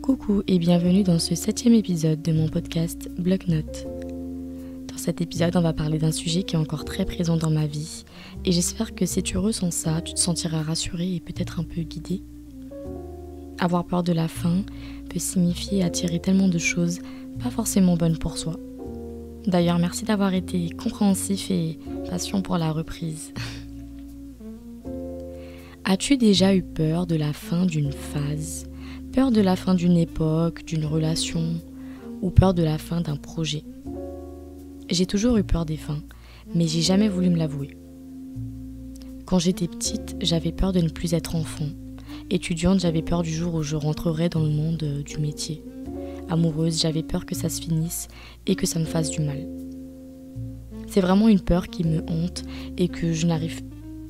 Coucou et bienvenue dans ce 7e épisode de mon podcast Bloc-Notes. Dans cet épisode, on va parler d'un sujet qui est encore très présent dans ma vie et j'espère que si tu ressens ça, tu te sentiras rassuré et peut-être un peu guidé. Avoir peur de la fin peut signifier attirer tellement de choses pas forcément bonnes pour soi. D'ailleurs, merci d'avoir été compréhensif et patient pour la reprise. As-tu déjà eu peur de la fin d'une phase ? Peur de la fin d'une époque, d'une relation ou peur de la fin d'un projet. J'ai toujours eu peur des fins, mais j'ai jamais voulu me l'avouer. Quand j'étais petite, j'avais peur de ne plus être enfant. Étudiante, j'avais peur du jour où je rentrerais dans le monde du métier. Amoureuse, j'avais peur que ça se finisse et que ça me fasse du mal. C'est vraiment une peur qui me hante et que je n'arrive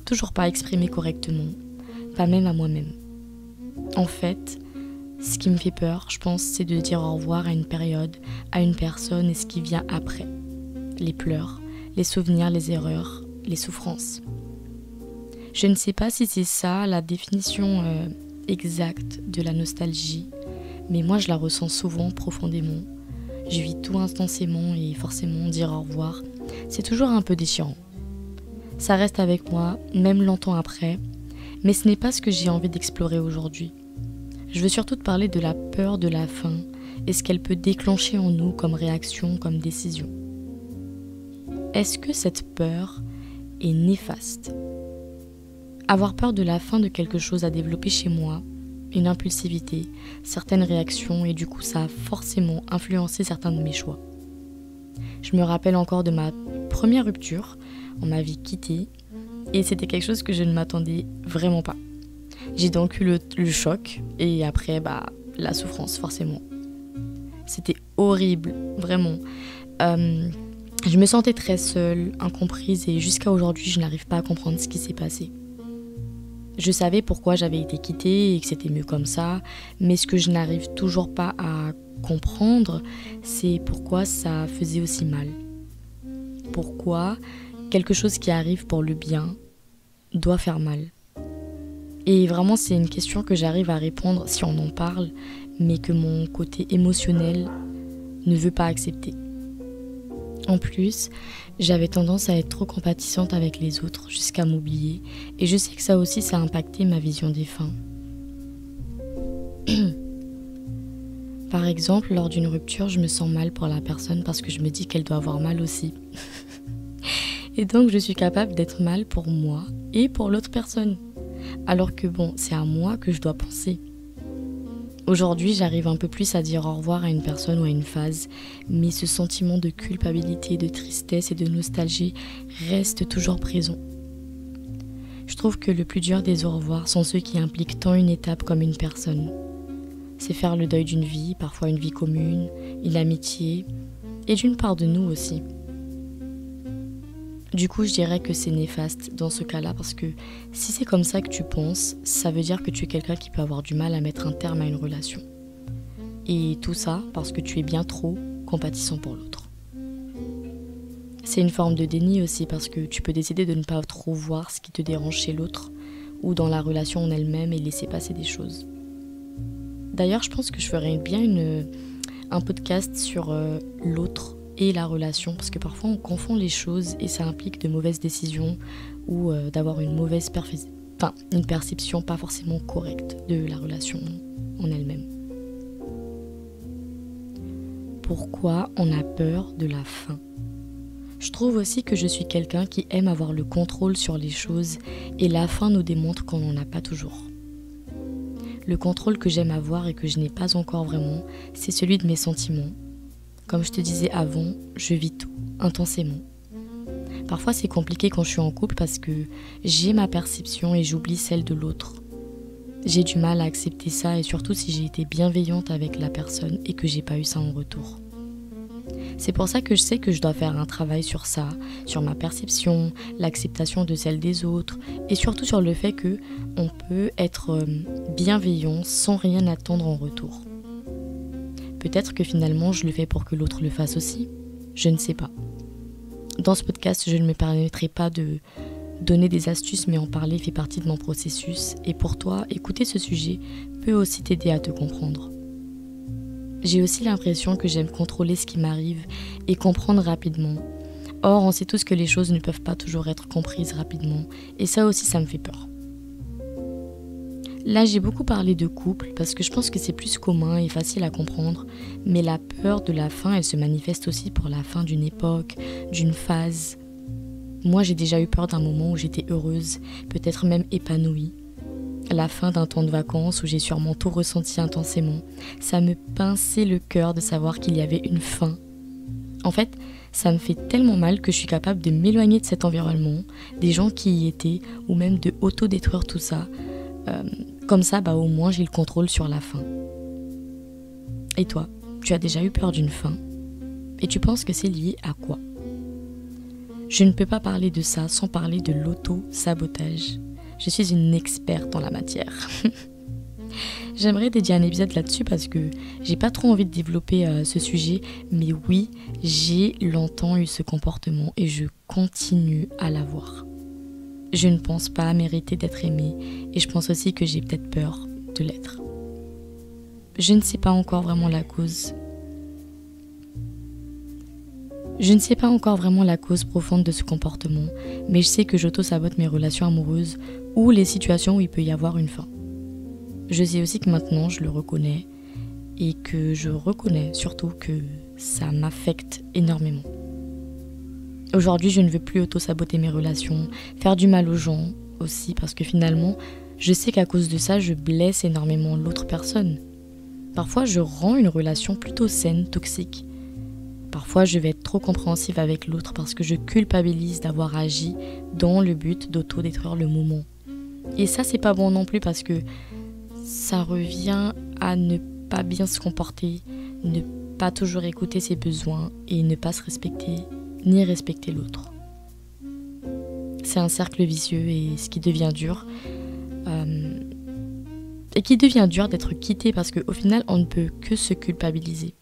toujours pas à exprimer correctement, pas même à moi-même. En fait, ce qui me fait peur, je pense, c'est de dire au revoir à une période, à une personne et ce qui vient après. Les pleurs, les souvenirs, les erreurs, les souffrances. Je ne sais pas si c'est ça la définition exacte de la nostalgie, mais moi je la ressens souvent profondément. Je vis tout intensément et forcément dire au revoir, c'est toujours un peu déchirant. Ça reste avec moi, même longtemps après, mais ce n'est pas ce que j'ai envie d'explorer aujourd'hui. Je veux surtout te parler de la peur de la fin et ce qu'elle peut déclencher en nous comme réaction, comme décision. Est-ce que cette peur est néfaste ? Avoir peur de la fin de quelque chose a développé chez moi une impulsivité, certaines réactions et du coup ça a forcément influencé certains de mes choix. Je me rappelle encore de ma première rupture, on m'avait quittée et c'était quelque chose que je ne m'attendais vraiment pas. J'ai donc eu le choc et après la souffrance forcément. C'était horrible, vraiment. Je me sentais très seule, incomprise et jusqu'à aujourd'hui je n'arrive pas à comprendre ce qui s'est passé. Je savais pourquoi j'avais été quittée et que c'était mieux comme ça, mais ce que je n'arrive toujours pas à comprendre, c'est pourquoi ça faisait aussi mal. Pourquoi quelque chose qui arrive pour le bien doit faire mal. Et vraiment, c'est une question que j'arrive à répondre si on en parle, mais que mon côté émotionnel ne veut pas accepter. En plus, j'avais tendance à être trop compatissante avec les autres, jusqu'à m'oublier, et je sais que ça aussi, ça a impacté ma vision des fins. Par exemple, lors d'une rupture, je me sens mal pour la personne parce que je me dis qu'elle doit avoir mal aussi. Et donc, je suis capable d'être mal pour moi et pour l'autre personne. Alors que c'est à moi que je dois penser. Aujourd'hui, j'arrive un peu plus à dire au revoir à une personne ou à une phase, mais ce sentiment de culpabilité, de tristesse et de nostalgie reste toujours présent. Je trouve que le plus dur des au revoir sont ceux qui impliquent tant une étape comme une personne. C'est faire le deuil d'une vie, parfois une vie commune, une amitié, et d'une part de nous aussi. Du coup, je dirais que c'est néfaste dans ce cas-là parce que si c'est comme ça que tu penses, ça veut dire que tu es quelqu'un qui peut avoir du mal à mettre un terme à une relation. Et tout ça parce que tu es bien trop compatissant pour l'autre. C'est une forme de déni aussi parce que tu peux décider de ne pas trop voir ce qui te dérange chez l'autre ou dans la relation en elle-même et laisser passer des choses. D'ailleurs, je pense que je ferais bien un podcast sur l'autre et la relation, parce que parfois on confond les choses et ça implique de mauvaises décisions ou d'avoir une mauvaise une perception pas forcément correcte de la relation en elle-même. Pourquoi on a peur de la fin ? Je trouve aussi que je suis quelqu'un qui aime avoir le contrôle sur les choses et la fin nous démontre qu'on n'en a pas toujours. Le contrôle que j'aime avoir et que je n'ai pas encore vraiment, c'est celui de mes sentiments. Comme je te disais avant, je vis tout, intensément. Parfois c'est compliqué quand je suis en couple parce que j'ai ma perception et j'oublie celle de l'autre. J'ai du mal à accepter ça et surtout si j'ai été bienveillante avec la personne et que j'ai pas eu ça en retour. C'est pour ça que je sais que je dois faire un travail sur ça, sur ma perception, l'acceptation de celle des autres et surtout sur le fait que on peut être bienveillant sans rien attendre en retour. Peut-être que finalement je le fais pour que l'autre le fasse aussi, je ne sais pas. Dans ce podcast, je ne me permettrai pas de donner des astuces, mais en parler fait partie de mon processus. Et pour toi, écouter ce sujet peut aussi t'aider à te comprendre. J'ai aussi l'impression que j'aime contrôler ce qui m'arrive et comprendre rapidement. Or, on sait tous que les choses ne peuvent pas toujours être comprises rapidement, et ça aussi, ça me fait peur. Là, j'ai beaucoup parlé de couple parce que je pense que c'est plus commun et facile à comprendre, mais la peur de la fin, elle se manifeste aussi pour la fin d'une époque, d'une phase. Moi, j'ai déjà eu peur d'un moment où j'étais heureuse, peut-être même épanouie. La fin d'un temps de vacances où j'ai sûrement tout ressenti intensément. Ça me pinçait le cœur de savoir qu'il y avait une fin. En fait, ça me fait tellement mal que je suis capable de m'éloigner de cet environnement, des gens qui y étaient, ou même de auto-détruire tout ça. Comme ça, au moins j'ai le contrôle sur la fin. Et toi, tu as déjà eu peur d'une fin? Et tu penses que c'est lié à quoi? Je ne peux pas parler de ça sans parler de l'auto-sabotage. Je suis une experte en la matière. J'aimerais dédier un épisode là-dessus parce que j'ai pas trop envie de développer ce sujet, mais oui, j'ai longtemps eu ce comportement et je continue à l'avoir. Je ne pense pas mériter d'être aimée et je pense aussi que j'ai peut-être peur de l'être. Je ne sais pas encore vraiment la cause. Je ne sais pas encore vraiment la cause profonde de ce comportement, mais je sais que j'auto-sabote mes relations amoureuses ou les situations où il peut y avoir une fin. Je sais aussi que maintenant je le reconnais et que je reconnais surtout que ça m'affecte énormément. Aujourd'hui, je ne veux plus auto-saboter mes relations, faire du mal aux gens aussi, parce que finalement, je sais qu'à cause de ça, je blesse énormément l'autre personne. Parfois, je rends une relation plutôt saine, toxique. Parfois, je vais être trop compréhensive avec l'autre parce que je culpabilise d'avoir agi dans le but d'auto-détruire le moment. Et ça, c'est pas bon non plus parce que ça revient à ne pas bien se comporter, ne pas toujours écouter ses besoins et ne pas se respecter ni respecter l'autre. C'est un cercle vicieux et ce qui devient dur d'être quitté parce qu'au final on ne peut que se culpabiliser.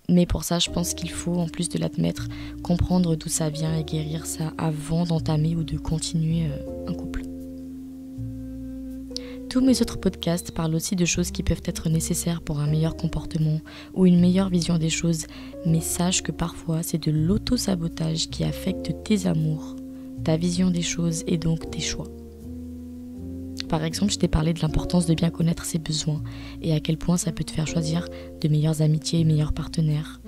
Mais pour ça je pense qu'il faut, en plus de l'admettre, comprendre d'où ça vient et guérir ça avant d'entamer ou de continuer un couple. Tous mes autres podcasts parlent aussi de choses qui peuvent être nécessaires pour un meilleur comportement ou une meilleure vision des choses, mais sache que parfois c'est de l'auto-sabotage qui affecte tes amours, ta vision des choses et donc tes choix. Par exemple, je t'ai parlé de l'importance de bien connaître ses besoins et à quel point ça peut te faire choisir de meilleures amitiés et meilleurs partenaires.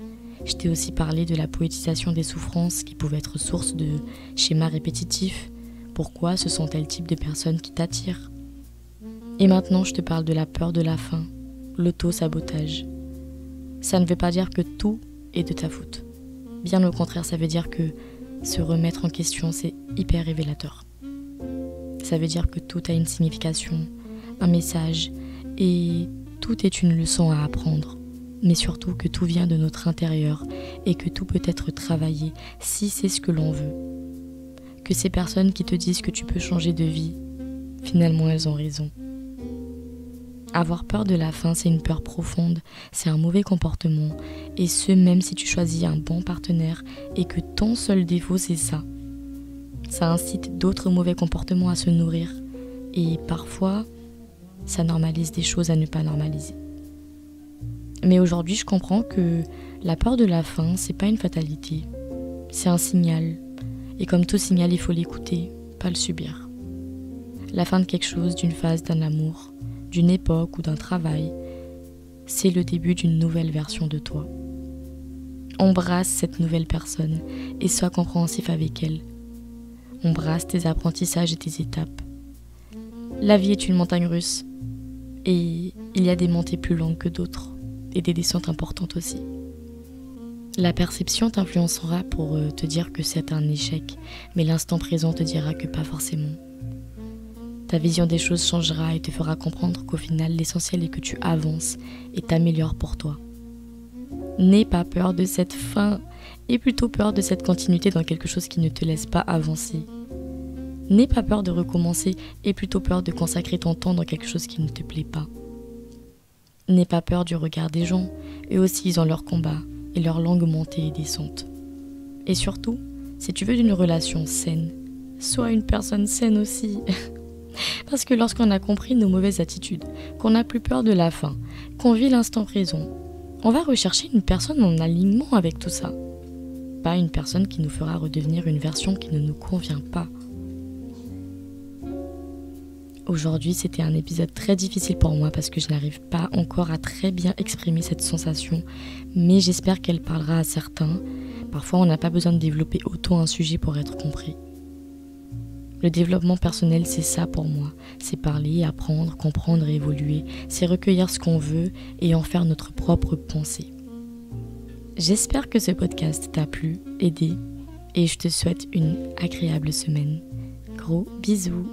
Je t'ai aussi parlé de la poétisation des souffrances qui pouvait être source de schémas répétitifs. Pourquoi ce sont tels types de personnes qui t'attirent? Et maintenant, je te parle de la peur de la fin, l'auto-sabotage. Ça ne veut pas dire que tout est de ta faute. Bien au contraire, ça veut dire que se remettre en question, c'est hyper révélateur. Ça veut dire que tout a une signification, un message, et tout est une leçon à apprendre. Mais surtout que tout vient de notre intérieur et que tout peut être travaillé si c'est ce que l'on veut. Que ces personnes qui te disent que tu peux changer de vie, finalement elles ont raison. Avoir peur de la fin, c'est une peur profonde, c'est un mauvais comportement, et ce même si tu choisis un bon partenaire et que ton seul défaut c'est ça. Ça incite d'autres mauvais comportements à se nourrir, et parfois, ça normalise des choses à ne pas normaliser. Mais aujourd'hui, je comprends que la peur de la fin, c'est pas une fatalité, c'est un signal, et comme tout signal, il faut l'écouter, pas le subir. La fin de quelque chose, d'une phase, d'un amour, d'une époque ou d'un travail, c'est le début d'une nouvelle version de toi. Embrasse cette nouvelle personne et sois compréhensif avec elle. Embrasse tes apprentissages et tes étapes. La vie est une montagne russe et il y a des montées plus longues que d'autres et des descentes importantes aussi. La perception t'influencera pour te dire que c'est un échec, mais l'instant présent te dira que pas forcément. Ta vision des choses changera et te fera comprendre qu'au final, l'essentiel est que tu avances et t'améliores pour toi. N'aie pas peur de cette fin, aie plutôt peur de cette continuité dans quelque chose qui ne te laisse pas avancer. N'aie pas peur de recommencer, aie plutôt peur de consacrer ton temps dans quelque chose qui ne te plaît pas. N'aie pas peur du regard des gens, eux aussi ils ont leur combat et leur longue montée et descente. Et surtout, si tu veux d'une relation saine, sois une personne saine aussi. Parce que lorsqu'on a compris nos mauvaises attitudes, qu'on n'a plus peur de la fin, qu'on vit l'instant présent, On va rechercher une personne en alignement avec tout ça. Pas une personne qui nous fera redevenir une version qui ne nous convient pas. Aujourd'hui, c'était un épisode très difficile pour moi parce que je n'arrive pas encore à très bien exprimer cette sensation, mais j'espère qu'elle parlera à certains. Parfois, on n'a pas besoin de développer autant un sujet pour être compris. Le développement personnel, c'est ça pour moi. C'est parler, apprendre, comprendre et évoluer. C'est recueillir ce qu'on veut et en faire notre propre pensée. J'espère que ce podcast t'a plu, aidé, et je te souhaite une agréable semaine. Gros bisous!